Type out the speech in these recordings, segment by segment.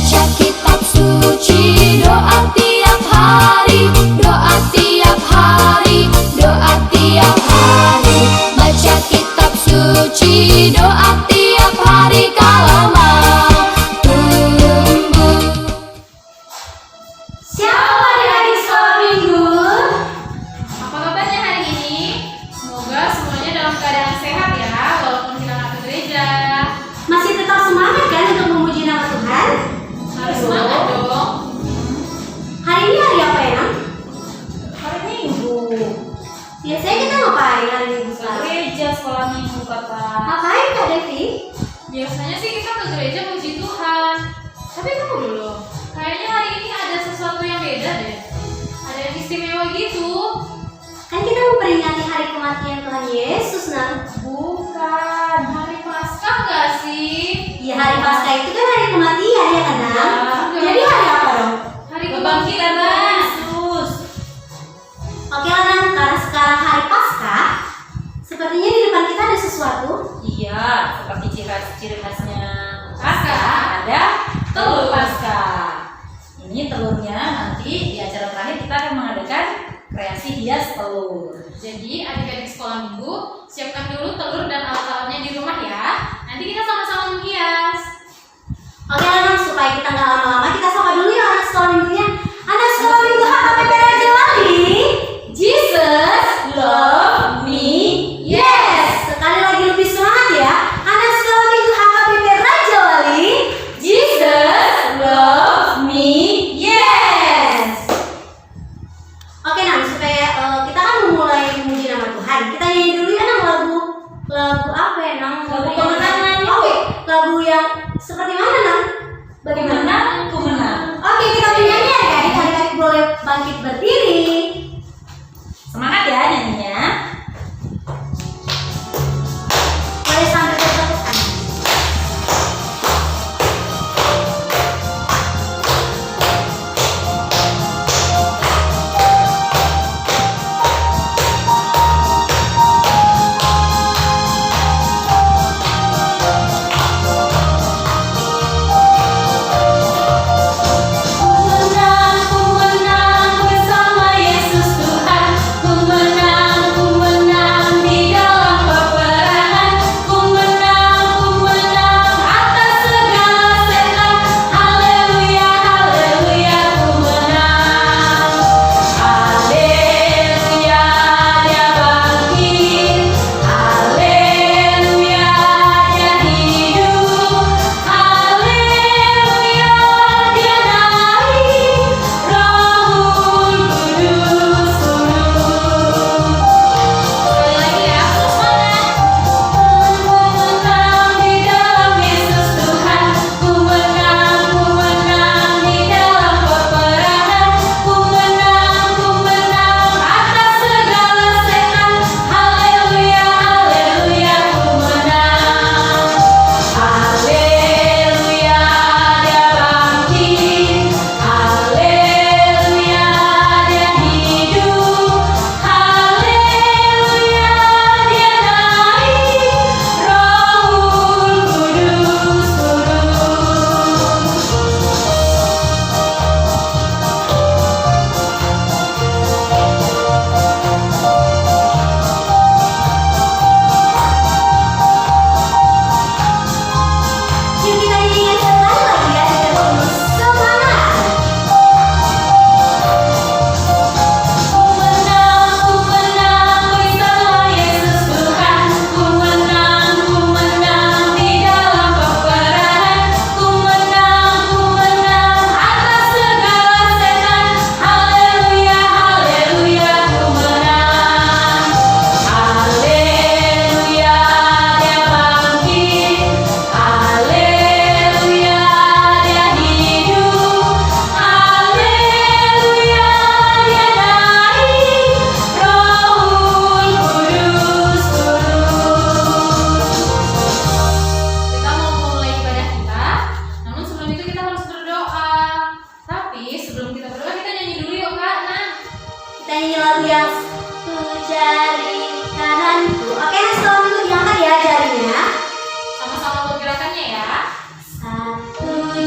baca kitab suci, doa tiap hari, doa tiap hari, doa tiap hari. Baca kitab suci, doa tiap hari kalau mau tumbuh. Siapa adik-adik sekolah minggu? Apa kabarnya hari ini? Semoga semuanya dalam keadaan sehat ya, walaupun kita nggak ke gereja. Masih tetap semangat kan untuk memuji nama Tuhan? Harus semangat dong. Hari ini hari apa ya, Nam? Hari Minggu. Biasanya kita ngapain hari Minggu Ke sekarang? gereja sekolah Minggu kata. Ngapain Kak Devi? Biasanya sih kita ke gereja puji Tuhan. Tapi tunggu dulu. Kayaknya hari ini ada sesuatu yang beda deh. Ada yang istimewa gitu. Kan kita memperingati hari kematian Tuhan Yesus, Nam. Bukan hari Paskah nggak sih? Iya, hari Paskah itu kan hari kematian ya kan, Nam? Ya. Jadi hari apa dong? Hari kebangkitan Yesus. Oke lah, Nam, karena sekarang hari Paskah, sepertinya di depan kita ada sesuatu. Iya, seperti ciri khasnya Paskah. ada telur Paskah. Ini telurnya nanti di acara terakhir kita akan mengadakan kreasi hias telur. Jadi adik-adik sekolah minggu, siapkan dulu telur dan alat-alatnya di rumah ya. Nanti kita sama-sama menghias. Oke lah, Nam, supaya kita nggak lama-lama, kita sapa dulu ya anak sekolah minggunya. Anak sekolah minggu HKBP Raja Wali. Jesus love me, yes. Sekali lagi lebih semangat ya, anak sekolah minggu HKBP Raja Wali. Jesus love me, yes. Oke, Nam, supaya kita kan memulai memuji nama Tuhan, kita nyanyi dulu ya, Nam, lagu apa ya, Nam? Lagu kemenangan. Oke, lagu yang seperti mana, Nam? Bagaimana? Ku menang. Oke, kita bernyanyi ya, adik-adik boleh bangkit berdiri. Semangat ya nyanyinya. Boleh sambil bertepuk tangan.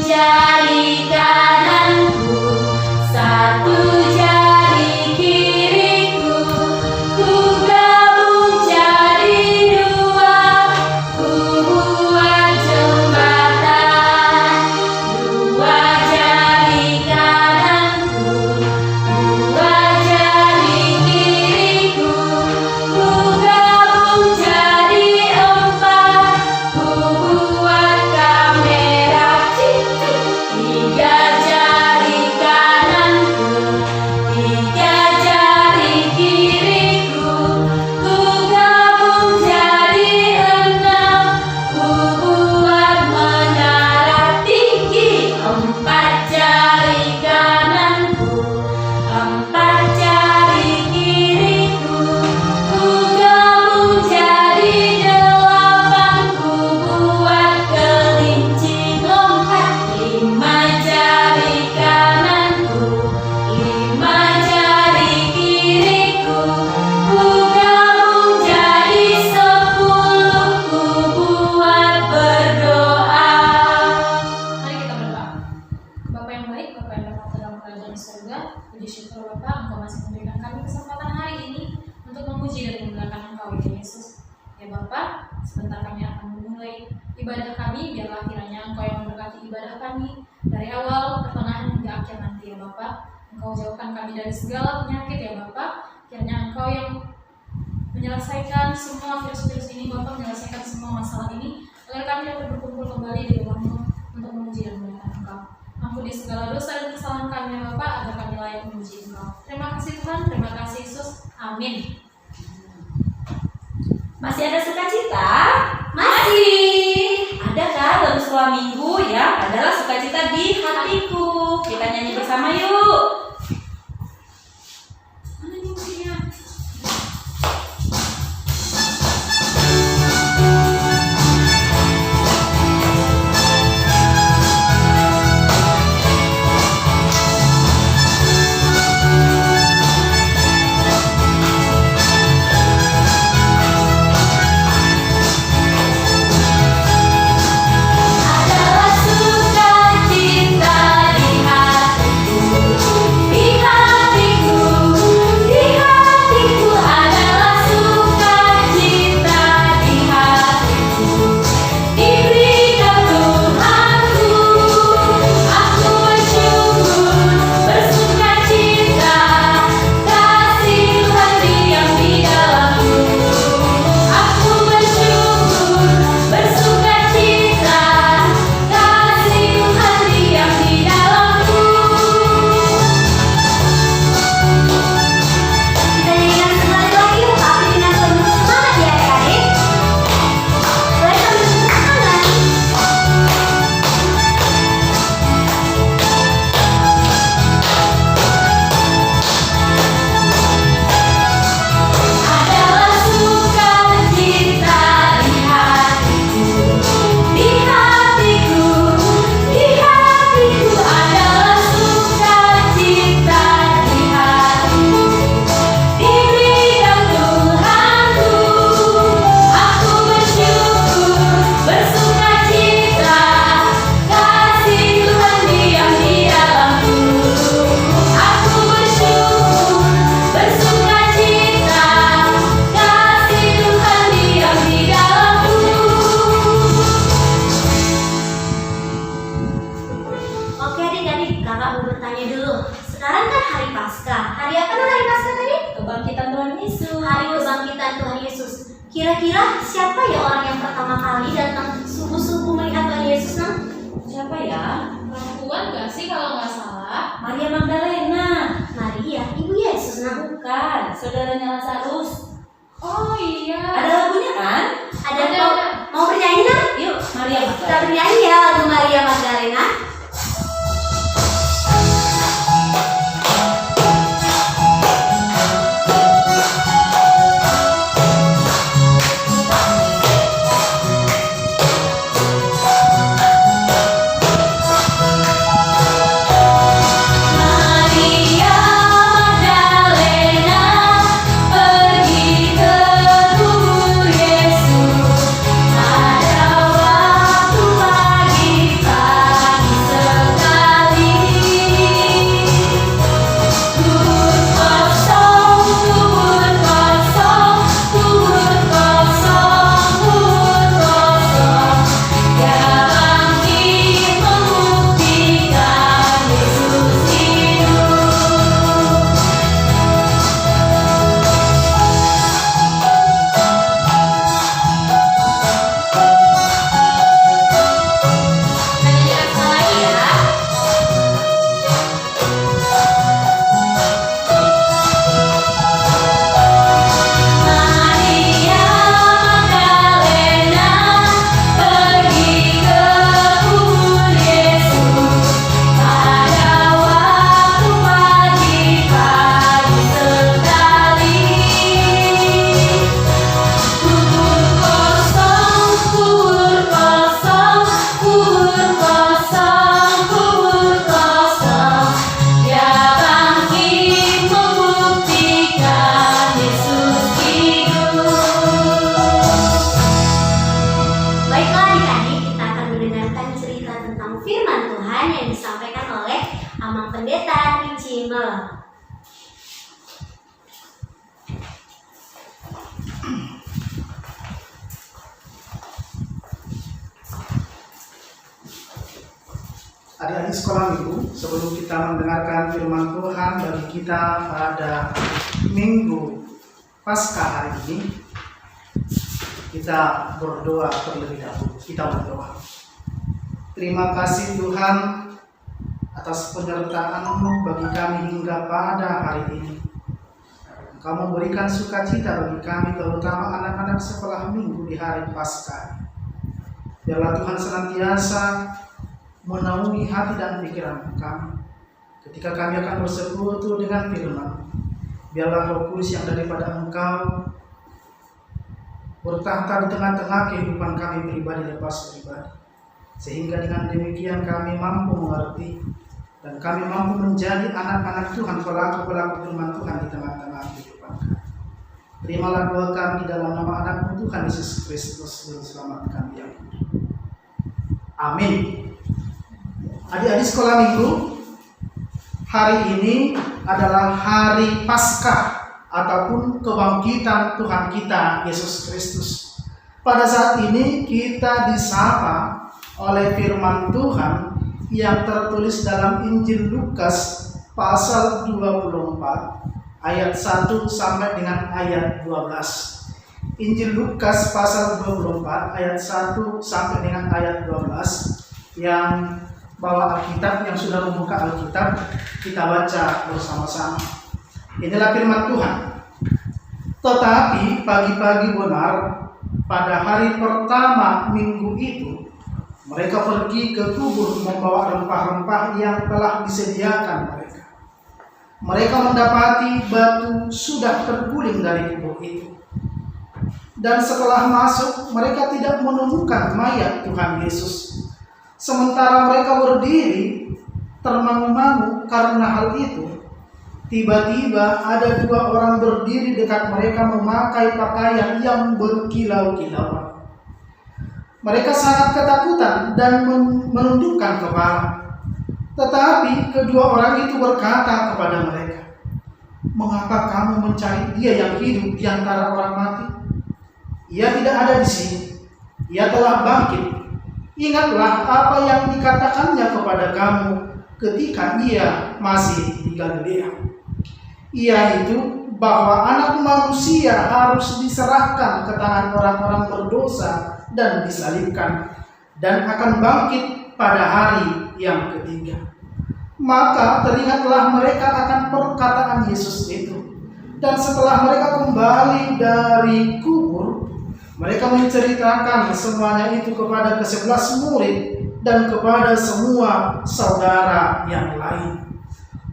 jari kananku, satu jari kiriku, ku gabung jadi dua, ku buat jembatan. Dua jari kananku, dua jari kiriku, ku gabung jadi empat, ku buat kamera cincin. Tiga jari kananku, tiga jari kiriku, ku gabung jadi enam, ku buat menara tinggi. Empat jari kananku, empat jari kiriku, ku gabung jadi delapan, ku buat kelinci lompat. Lima jari kananku, lima jari kiriku, ku gabung jadi sepuluh, ku buat berdoa. Mari kita berdoa. Bapa yang baik, Bapa yang berkata dalam kerajaan surga, puji syukur Bapa, Engkau masih memberikan kami kesempatan hari ini untuk memuji dan memuliakan Engkau, ya Yesus. Ya Bapa, sebentar kami akan memulai ibadah kami, biarlah kiranya Engkau yang memberkati ibadah kami dari awal, pertengahan hingga akhir nanti, ya Bapa. Engkau jauhkan kami dari segala penyakit, ya Bapa. Kiranya Engkau yang menyelesaikan semua virus-virus ini, Bapa, menyelesaikan semua masalah ini, agar kami dapat berkumpul kembali di rumah-Mu untuk memuji dan memuliakan Engkau. Ampuni segala dosa dan kesalahan kami, ya Bapa, agar kami layak memuji Engkau. Terima kasih Tuhan, terima kasih Yesus. Amin. Masih ada sukacita? Masih. Adakah dalam sekolah minggu yang adalah sukacita di hatiku? Kita nyanyi bersama yuk. Mana nih musiknya? Adalah sukacita di Kira-kira siapa ya orang yang pertama kali datang subuh-subuh melihat Tuhan Yesus, Nang? Siapa ya? Perempuan gak sih kalau nggak salah? Maria Magdalena. Maria, ibu Yesus, Nang. Bukan, saudaranya Lazarus. Oh iya. Ada lagunya kan? Ada Ada. mau bernyanyi, Nang? Yuk, Maria Kita Magdalena. bernyanyi ya lagu Maria Magdalena. Maria Magdalena pergi ke kubur Yesus pada waktu pendeta Icima. Adik-adik sekolah minggu, sebelum kita mendengarkan firman Tuhan bagi kita pada minggu Paskah hari ini, kita berdoa terlebih dahulu. Kita berdoa. Terima kasih Tuhan atas penyertaan-Mu bagi kami hingga pada hari ini. Engkau memberikan sukacita bagi kami, terutama anak-anak sekolah minggu di hari Paskah. Biarlah Tuhan senantiasa menaungi hati dan pikiran kami ketika kami akan bersekutu dengan firman. Biarlah Roh Kudus yang daripada Engkau bertahta di tengah-tengah kehidupan kami pribadi lepas pribadi, sehingga dengan demikian kami mampu mengerti dan kami mampu menjadi anak-anak Tuhan, pelaku-pelaku firman Tuhan di tengah-tengah kehidupan kami. Terimalah doa kami dalam nama anak-Mu Tuhan Yesus Kristus, Juru Selamat kami yang hidup. Amin. Adik-adik sekolah minggu, hari ini adalah hari Paskah ataupun kebangkitan Tuhan kita Yesus Kristus. Pada saat ini kita disapa oleh firman Tuhan yang tertulis dalam Injil Lukas pasal 24 ayat 1 sampai dengan ayat 12. Injil Lukas pasal 24 ayat 1 sampai dengan ayat 12. Yang bawa Alkitab, yang sudah membuka Alkitab, kita baca bersama-sama. Inilah firman Tuhan. Tetapi pagi-pagi benar pada hari pertama minggu itu, mereka pergi ke kubur membawa rempah-rempah yang telah disediakan mereka. Mereka mendapati batu sudah terguling dari kubur itu. Dan setelah masuk, mereka tidak menemukan mayat Tuhan Yesus. Sementara mereka berdiri termangu-mangu karena hal itu, tiba-tiba ada dua orang berdiri dekat mereka memakai pakaian yang berkilau-kilauan. Mereka sangat ketakutan dan menundukkan kepala. Tetapi kedua orang itu berkata kepada mereka, "Mengapa kamu mencari Dia yang hidup di antara orang mati? Ia tidak ada di sini. Ia telah bangkit. Ingatlah apa yang dikatakannya kepada kamu ketika Ia masih di Galilea, yaitu bahwa Anak Manusia harus diserahkan ke tangan orang-orang berdosa dan disalibkan, dan akan bangkit pada hari yang ketiga." Maka teringatlah mereka akan perkataan Yesus itu. Dan setelah mereka kembali dari kubur, mereka menceritakan semuanya itu kepada ke-11 murid dan kepada semua saudara yang lain.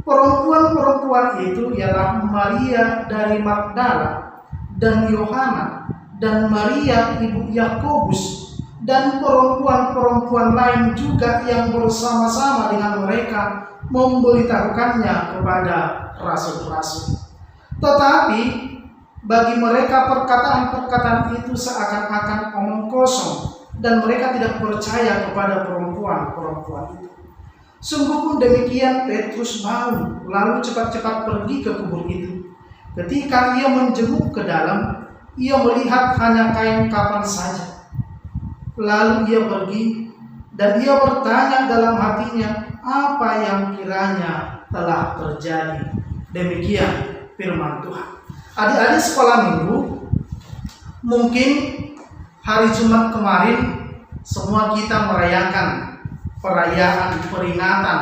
Perempuan-perempuan itu ialah Maria dari Magdala dan Yohana dan Maria ibu Yakobus dan perempuan-perempuan lain juga yang bersama-sama dengan mereka memberitahukannya kepada rasul-rasul. Tetapi bagi mereka perkataan-perkataan itu seakan-akan omong kosong dan mereka tidak percaya kepada perempuan-perempuan itu. Sungguh pun demikian, Petrus bangun lalu cepat-cepat pergi ke kubur itu. Ketika ia menjenguk ke dalam, ia melihat hanya kain kafan saja. Lalu ia pergi dan ia bertanya dalam hatinya apa yang kiranya telah terjadi. Demikian firman Tuhan. Adik-adik sekolah minggu, mungkin hari Jumat kemarin semua kita merayakan perayaan peringatan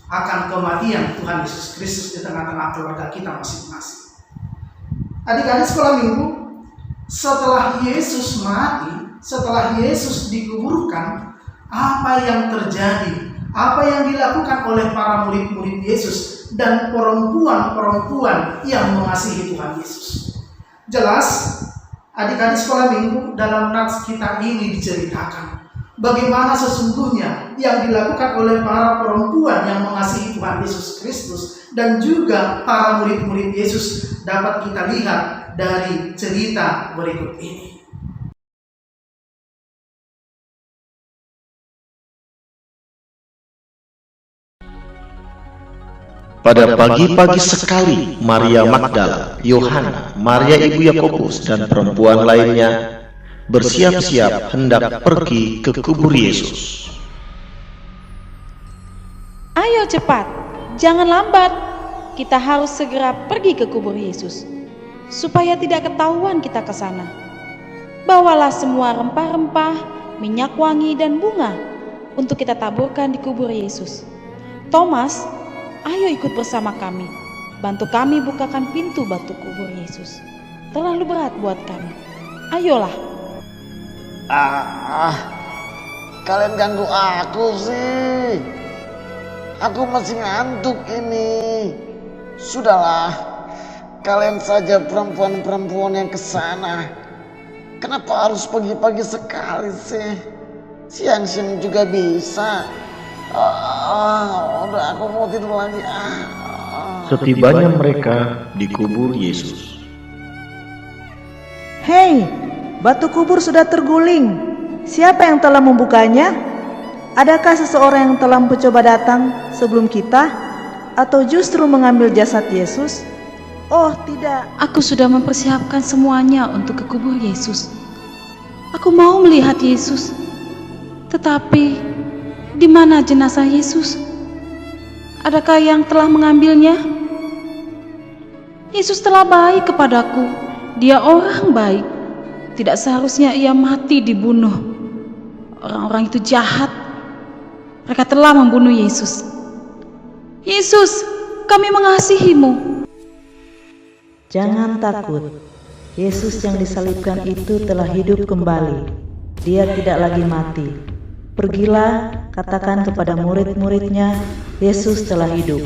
akan kematian Tuhan Yesus Kristus di tengah-tengah keluarga kita masing-masing. Adik-adik sekolah minggu, setelah Yesus mati, setelah Yesus dikuburkan, apa yang terjadi? Apa yang dilakukan oleh para murid-murid Yesus dan perempuan-perempuan yang mengasihi Tuhan Yesus? Jelas, adik-adik sekolah minggu, dalam nats kita ini diceritakan bagaimana sesungguhnya yang dilakukan oleh para perempuan yang mengasihi Tuhan Yesus Kristus dan juga para murid-murid Yesus dapat kita lihat dari cerita berikut ini. Pada pagi-pagi sekali, Maria Magdala, Yohana, Maria ibu Yakobus, dan perempuan lainnya bersiap-siap hendak pergi ke kubur Yesus. Ayo cepat, jangan lambat. Kita harus segera pergi ke kubur Yesus, supaya tidak ketahuan kita ke sana. Bawalah semua rempah-rempah, minyak wangi, dan bunga untuk kita taburkan di kubur Yesus. Thomas, ayo ikut bersama kami. Bantu kami bukakan pintu batu kubur Yesus. Terlalu berat buat kami. Ayolah. Kalian ganggu aku sih. Aku masih ngantuk ini. Sudahlah, kalian saja perempuan-perempuan yang kesana. Kenapa harus pagi-pagi sekali sih? Siang-siang juga bisa. Udah, aku mau tidur lagi. Setibanya mereka di kubur Yesus. Hei, batu kubur sudah terguling. Siapa yang telah membukanya? Adakah seseorang yang telah mencoba datang sebelum kita? Atau justru mengambil jasad Yesus? Oh tidak. Aku sudah mempersiapkan semuanya untuk ke kubur Yesus. Aku mau melihat Yesus. Tetapi di mana jenazah Yesus? Adakah yang telah mengambilnya? Yesus telah baik kepadaku. Dia orang baik. Tidak seharusnya ia mati dibunuh. Orang-orang itu jahat. Mereka telah membunuh Yesus. Yesus, kami mengasihimu. Jangan takut. Yesus yang disalibkan itu telah hidup kembali. Dia tidak lagi mati. Pergilah, katakan kepada murid-muridnya, Yesus telah hidup.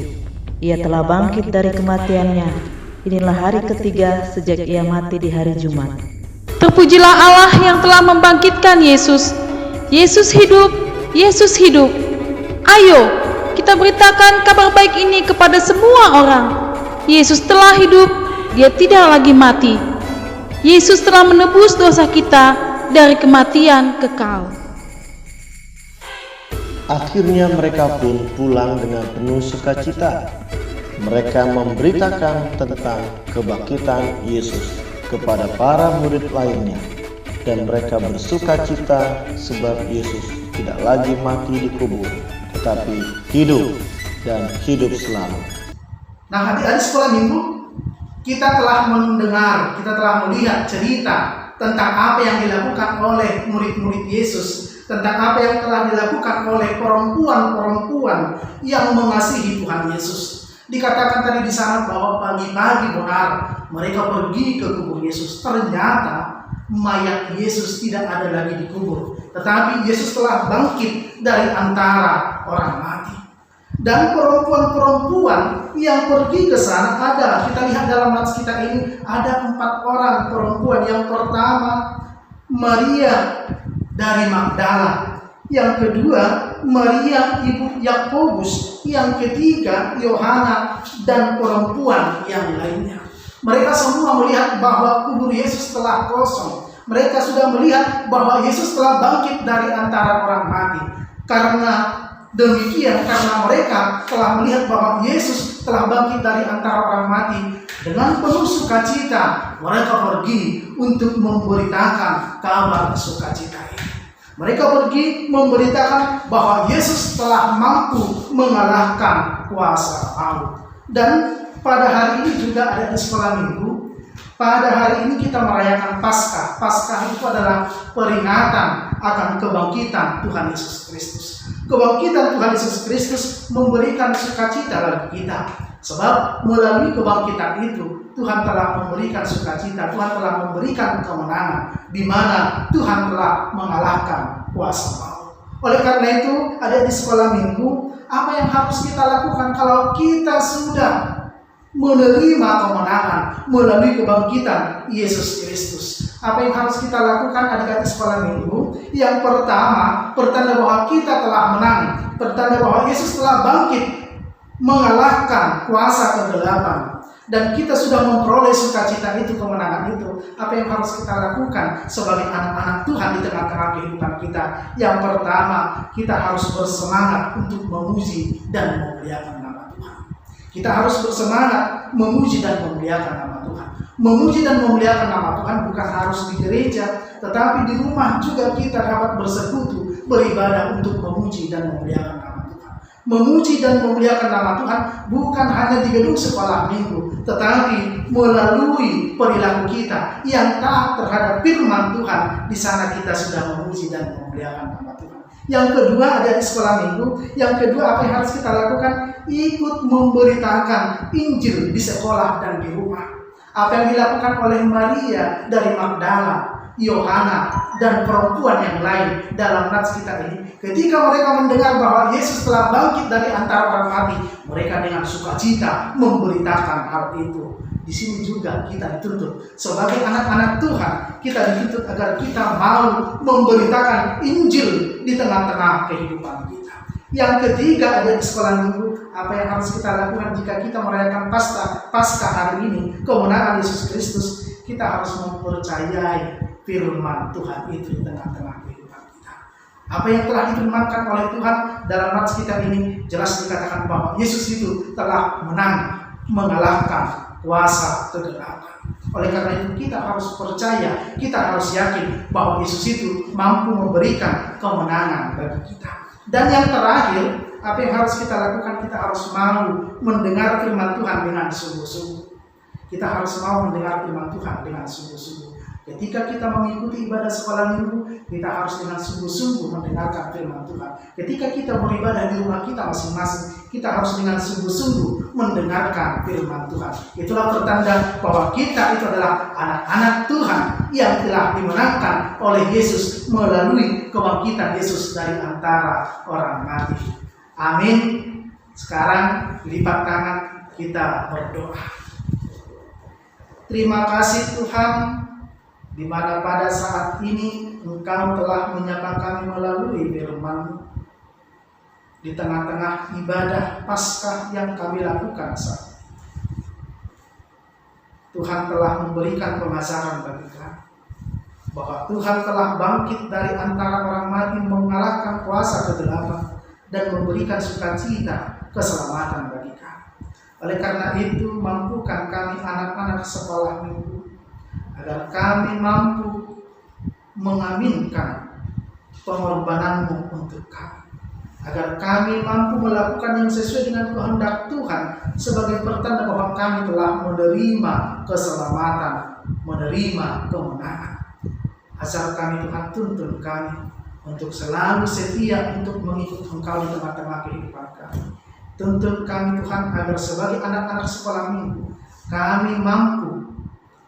Ia telah bangkit dari kematiannya. Inilah hari ketiga sejak ia mati di hari Jumat. Terpujilah Allah yang telah membangkitkan Yesus. Yesus hidup, Yesus hidup. Ayo, kita beritakan kabar baik ini kepada semua orang. Yesus telah hidup, dia tidak lagi mati. Yesus telah menebus dosa kita dari kematian kekal. Akhirnya mereka pun pulang dengan penuh sukacita. Mereka memberitakan tentang kebangkitan Yesus kepada para murid lainnya, dan mereka bersukacita sebab Yesus tidak lagi mati di kubur, tetapi hidup dan hidup selalu. Nah, adik-adik sekolah minggu, kita telah mendengar, kita telah melihat cerita tentang apa yang dilakukan oleh murid-murid Yesus, tentang apa yang telah dilakukan oleh perempuan-perempuan yang mengasihi Tuhan Yesus. Dikatakan tadi di sana bahwa pagi-pagi benar mereka pergi ke kubur Yesus. Ternyata mayat Yesus tidak ada lagi di kubur, tetapi Yesus telah bangkit dari antara orang mati. Dan perempuan-perempuan yang pergi ke sana ada, kita lihat dalam nats kita ini ada 4 orang perempuan. Yang pertama Maria dari Magdala, yang kedua Maria ibu Yakobus, yang ketiga Yohana, dan perempuan yang lainnya. Mereka semua melihat bahwa kubur Yesus telah kosong. Mereka sudah melihat bahwa Yesus telah bangkit dari antara orang mati. Karena demikian, karena mereka telah melihat bahwa Yesus telah bangkit dari antara orang mati, dengan penuh sukacita mereka pergi untuk memberitakan kabar sukacita ini. Mereka pergi memberitakan bahwa Yesus telah mampu mengalahkan kuasa maut. Dan pada hari ini juga ada di sekolah minggu. Pada hari ini kita merayakan Paskah. Paskah itu adalah peringatan akan kebangkitan Tuhan Yesus Kristus. Kebangkitan Tuhan Yesus Kristus memberikan sukacita bagi kita. Sebab melalui kebangkitan itu Tuhan telah memberikan sukacita, Tuhan telah memberikan kemenangan, di mana Tuhan telah mengalahkan kuasa maut. Oleh karena itu, ada di sekolah minggu, apa yang harus kita lakukan kalau kita sudah menerima kemenangan melalui kebangkitan Yesus Kristus? Apa yang harus kita lakukan adik-adik sekolah minggu? Yang pertama, pertanda bahwa kita telah menang, pertanda bahwa Yesus telah bangkit mengalahkan kuasa kegelapan, dan kita sudah memperoleh sukacita itu, kemenangan itu. Apa yang harus kita lakukan sebagai anak-anak Tuhan di tengah-tengah kehidupan kita? Yang pertama, kita harus bersemangat untuk memuji dan memuliakan nama Tuhan. Kita harus bersemangat memuji dan memuliakan nama Tuhan. Memuji dan memuliakan nama Tuhan bukan harus di gereja, tetapi di rumah juga kita dapat bersekutu, beribadah untuk memuji dan memuliakan nama Tuhan. Memuji dan memuliakan nama Tuhan bukan hanya di gedung sekolah minggu, tetapi melalui perilaku kita yang taat terhadap firman Tuhan. Di sana kita sudah memuji dan memuliakan nama Tuhan. Yang kedua ada di sekolah minggu. Yang kedua apa yang harus kita lakukan? Ikut memberitakan Injil di sekolah dan di rumah. Apa yang dilakukan oleh Maria dari Magdala, Yohana, dan perempuan yang lain dalam nats kita ini. Ketika mereka mendengar bahwa Yesus telah bangkit dari antara orang mati, mereka dengan sukacita memberitakan hal itu. Di sini juga kita dituntut sebagai anak-anak Tuhan, kita dituntut agar kita mau memberitakan Injil di tengah-tengah kehidupan kita. Yang ketiga ada di sekolah minggu, apa yang harus kita lakukan jika kita merayakan Paskah hari ini, kemenangan Yesus Kristus, kita harus mempercayai firman Tuhan itu di tengah-tengah kehidupan kita. Apa yang telah difirmankan oleh Tuhan dalam nats kita ini jelas dikatakan bahwa Yesus itu telah menang, mengalahkan kuasa kegelapan. Oleh karena itu kita harus percaya, kita harus yakin bahwa Yesus itu mampu memberikan kemenangan bagi kita. Dan yang terakhir, apa yang harus kita lakukan? Kita harus mau mendengar firman Tuhan dengan sungguh-sungguh. Kita harus mau mendengar firman Tuhan dengan sungguh-sungguh. Ketika kita mengikuti ibadah sekolah minggu, kita harus dengan sungguh-sungguh mendengarkan firman Tuhan. Ketika kita beribadah di rumah kita masing-masing, kita harus dengan sungguh-sungguh mendengarkan firman Tuhan. Itulah pertanda bahwa kita itu adalah anak-anak Tuhan yang telah dimenangkan oleh Yesus melalui kebangkitan Yesus dari antara orang mati. Amin. Sekarang lipat tangan, kita berdoa. Terima kasih Tuhan, di mana pada saat ini Engkau telah menyapa kami melalui firman-Mu. Di tengah-tengah ibadah Paskah yang kami lakukan saat ini, Tuhan telah memberikan pengajaran bagi kami bahwa Tuhan telah bangkit dari antara orang mati, mengalahkan kuasa kegelapan dan memberikan sukacita keselamatan bagi kami. Oleh karena itu, mampukan kami anak-anak sekolah minggu agar kami mampu mengaminkan pengorbanan-Mu untuk kami, agar kami mampu melakukan yang sesuai dengan kehendak Tuhan sebagai pertanda bahwa kami telah menerima keselamatan, menerima kemenangan. Asal kami Tuhan tuntun kami untuk selalu setia untuk mengikut Engkau di tengah-tengah kehidupan kami. Tuntun kami Tuhan agar sebagai anak-anak sekolah minggu kami mampu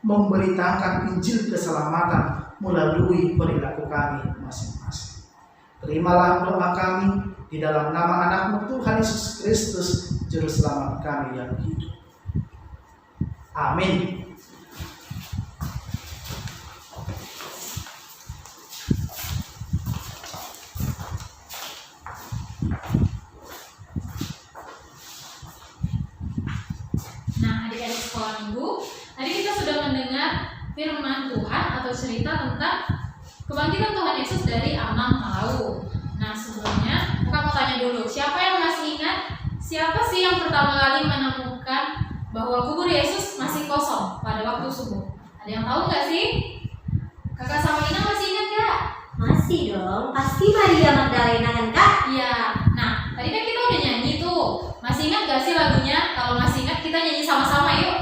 memberitakan Injil keselamatan melalui perilaku kami masing-masing. Terimalah doa kami di dalam nama anak-Mu Tuhan Yesus Kristus, Juru Selamat kami yang hidup. Amin. Nah, adik-adik sekolah minggu, tadi kita sudah mendengar firman Tuhan atau cerita tentang kebangkitan Tuhan Yesus dari alam laut. Nah, sebelumnya Kakak mau tanya dulu, siapa yang masih ingat siapa sih yang pertama kali menemukan bahwa kubur Yesus masih kosong pada waktu subuh? Ada yang tahu nggak sih? Kakak sama Ina masih ingat nggak? Masih dong, pasti Maria Magdalena kan Kak? Iya. Nah, tadi kan kita udah nyanyi tuh. Masih ingat gak sih lagunya? Kalau masih ingat kita nyanyi sama-sama yuk.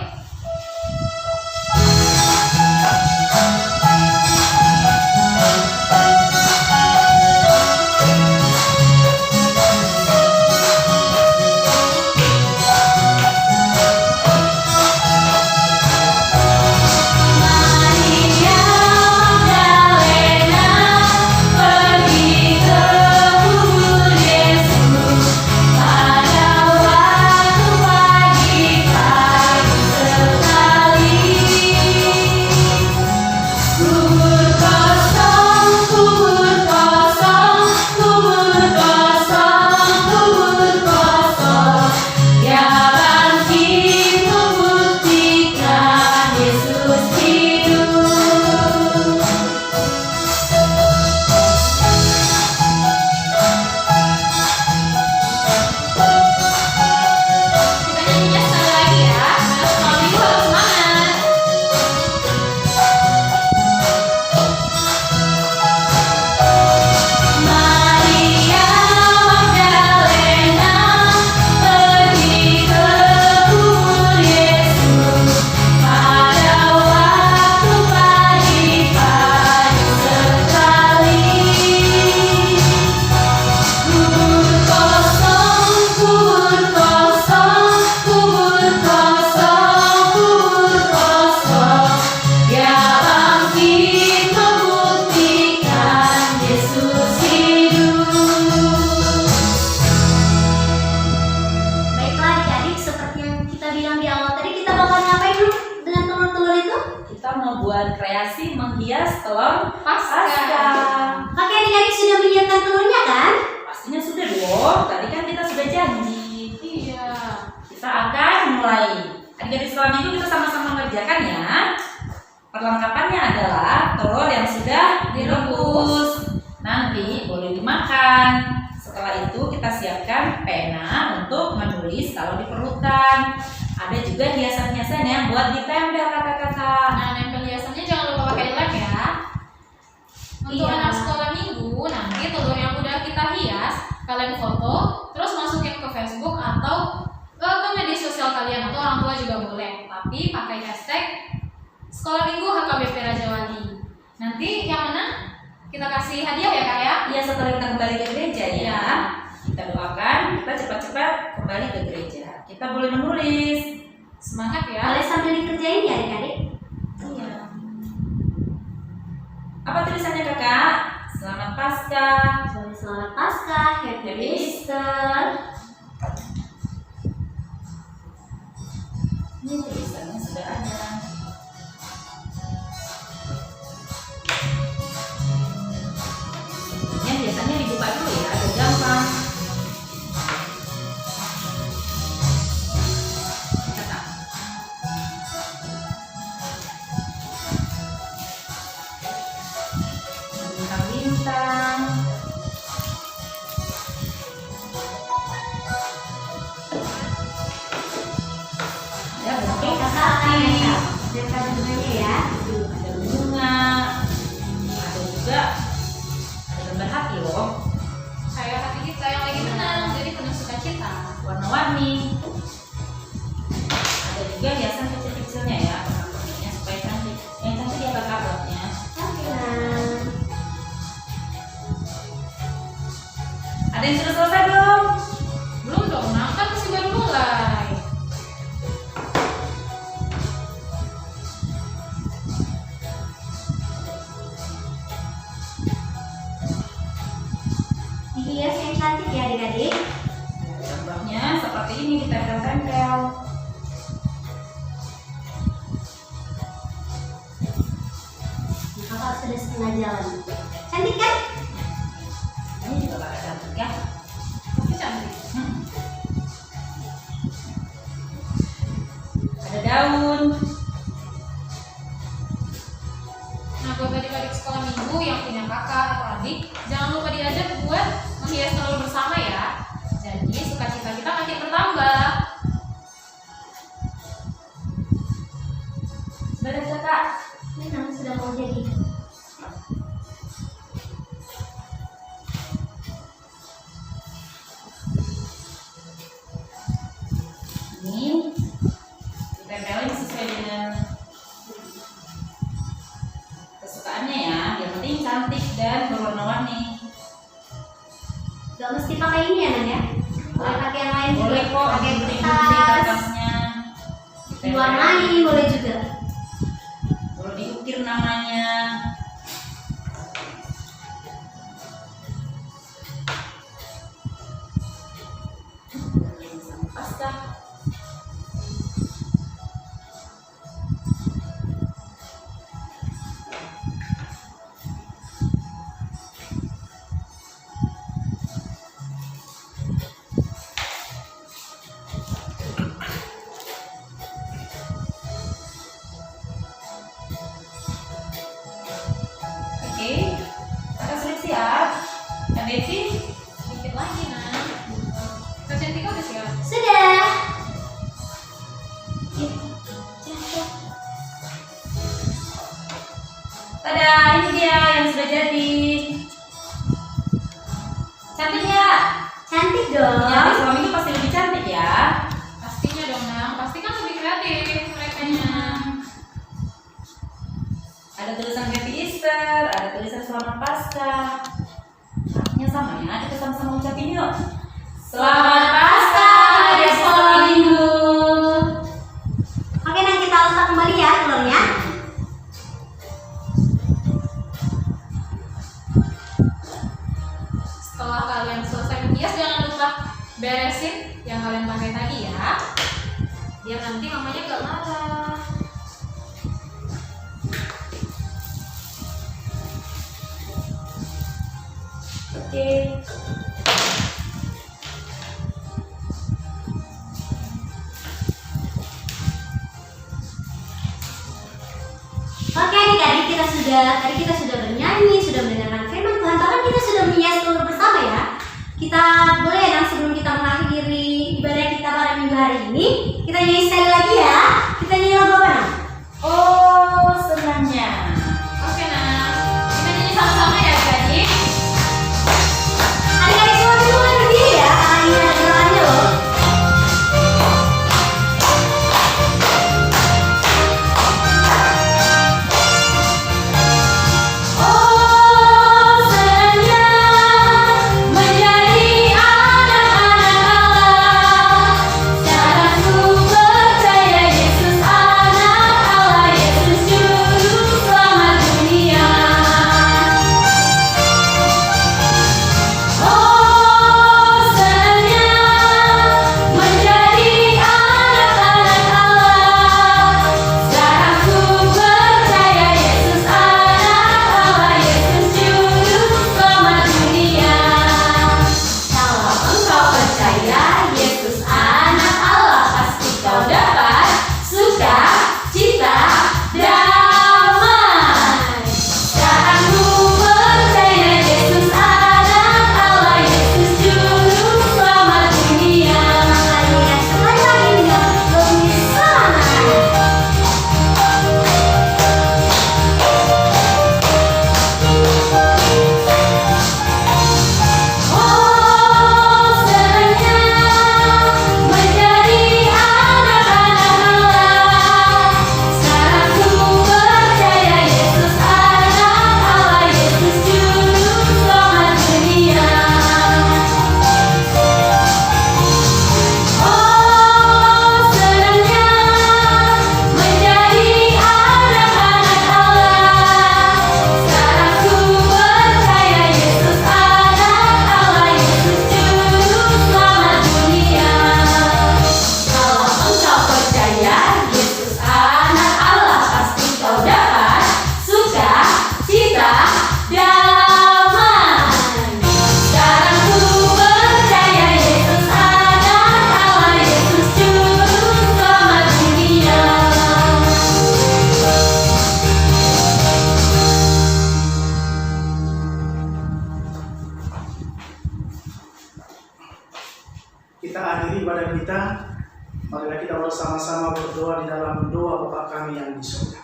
Maria Magdalena pergi ke membuat kreasi menghias telur Pasca. Oke, adik-adik sudah menyiapkan telurnya kan? Pastinya sudah dong. Tadi kan kita sudah janji. Iya. Kita akan mulai. Adik-adik sekolah minggu kita sama-sama mengerjakan ya. Perlengkapannya adalah telur yang sudah direbus. Nanti boleh dimakan. Setelah itu kita siapkan pena untuk menulis kalau diperlukan. Ada juga hiasan-hiasan yang buat ditempel kakak-kakak. Nah, nempel hiasannya jangan lupa pakai lem ya. Untuk Iya. anak sekolah minggu, nanti telur yang udah kita hias, kalian foto, terus masukin ke Facebook atau ke media sosial kalian, atau orang tua juga boleh. Tapi pakai hashtag sekolah minggu HKBP Raja Wali. Nanti yang menang kita kasih hadiah ya kak ya. Ya, setelah kita kembali ke gereja ya, Iya. kita doakan kita cepat-cepat kembali ke gereja. Kita boleh menulis. Semangat ya. Boleh sambil dikerjain ya adik-adik? Iya. Apa tulisannya kakak? Selamat Paskah. Boleh selamat Paskah, Happy Easter. Ini tulisannya sudah ada. Ini biasanya dibuka dulu ya, agak gampang. Kakak. Bintang-bintang. Ya, Oke, bentuk kakak akan hati. siapkan bunganya ya. Ada bunga, ada juga ada gambar hati loh, Kayak hati kita yang lagi menang, jadi penuh sukacita. warna-warni. Ada juga hiasan kecil-kecilnya ya, warna-warninya supaya cantik. Yang cantik ya kakak buatnya. Oke, nah. Ada yang sudah selesai belum? Belum dong, Nang, kan masih baru mulai. Dihias yang cantik ya adik-adik. Contohnya seperti ini ditempel-tempel. Kakak sudah setengah jalan. Cantik kan? Ini juga kakak cantik ya. Pasti cantik. Ada daun. Nah, buat adik-adik sekolah minggu yang punya kakak atau adik, jangan lupa diajak buat menghias telur bersama ya. Jadi sukacita kita makin bertambah. Sudah kakak. Ini Nang sudah mau jadi. Ini ditempelin sesuai dengan kesukaannya ya. Yang penting cantik dan berwarna-warni. Gak mesti pakai ini ya Nang ya. Boleh pakai yang lain juga. Boleh kok, Pakai gunting kertas. kertasnya. Diwarnai boleh juga. Boleh diukir namanya. Sama Paskah. Oke, kakak sudah siap? Kak Devi? Dikit lagi, Nang. Kak Cantika udah siap? Sudah. Tada, ini dia yang sudah jadi. Cantik ya? Cantik dong. Punya adik suami itu pasti lebih cantik ya. Pastinya dong, Nang. Pasti kan lebih kreatif merekanya. Ada tulisan Happy Easter, ada tulisan Selamat Paskah. Artinya sama ya, kita sama-sama ucapin yuk. Selamat Paskah, adik sekolah minggu. Oke, Nang kita letak kembali ya telurnya. Setelah kalian selesai menghias, jangan lupa beresin yang kalian pakai tadi ya. Biar nanti mamanya gak marah. Oke. Oke adik-adik, tadi kita sudah bernyanyi, sudah mendengarkan firman Tuhan, bahkan kita sudah menyias telur bersama ya. Kita boleh ya, sebelum kita mengakhiri ibadah kita pada minggu hari ini, kita nyanyi sekali lagi ya. Kita nyanyi lagu apa? Oh, senangnya. Oke, nah. Kita nyanyi sama-sama ya, adik-adik. Adik-adik semua dulu kan berdiri ya, karena ini ada gerakannya loh. Oh senangnya menjadi anak-anak Allah. Sekarang ku percaya Yesus anak Allah, Yesus juru selamat dunia. Oh senangnya menjadi anak-anak Allah. Sekarang ku percaya Yesus anak Allah, Yesus juru selamat dunia. Kalau engkau percaya Yesus anak Allah, pasti kau dapat sukacita damai. Sekarang ku percaya Yesus anak Allah, Yesus juru selamat dunia. Adik-adik sekali lagi dengan lebih semangat. Oh senangnya menjadi anak-anak Allah. Sekarang ku percaya Yesus anak Allah, Yesus juru selamat dunia. Oh senangnya menjadi anak-anak Allah. Sekarang ku percaya Yesus anak Allah, Yesus juru selamat dunia. Kalau engkau percaya Yesus anak Allah, pasti kau dapat sukacita damai. Sekarang ku percaya Yesus anak Allah, Yesus juru selamat dunia. Kita akhiri ibadah kita. Marilah kita bersama-sama berdoa di dalam doa Bapa kami yang di surga.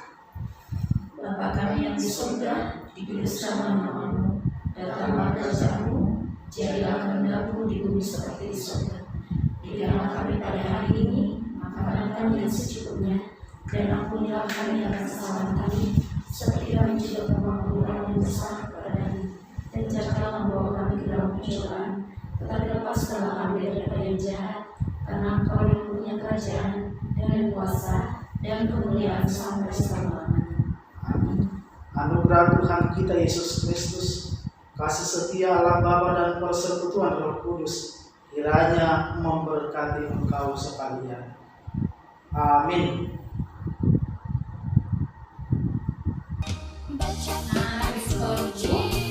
Bapa kami yang di surga, dikuduskanlah namamu, datanglah kerajaan-Mu, jadilah kehendak-Mu di bumi seperti di surga. Berikanlah kami pada hari ini makanan kami yang secukupnya, dan ampunilah kami akan kesalahan kami, seperti kami juga mengampuni orang yang bersalah kepada kami. Dan janganlah membawa kami ke dalam pencobaan, tetapi lepaskanlah kami daripada yang jahat, karena Engkau yang punya kerajaan, dan kuasa, dan kemuliaan sampai selama-lamanya. Amin. Anugerah Tuhan kita Yesus Kristus, kasih setia Allah Bapa dan persekutuan Roh Kudus kiranya memberkati engkau sekalian. Amin. Baca suci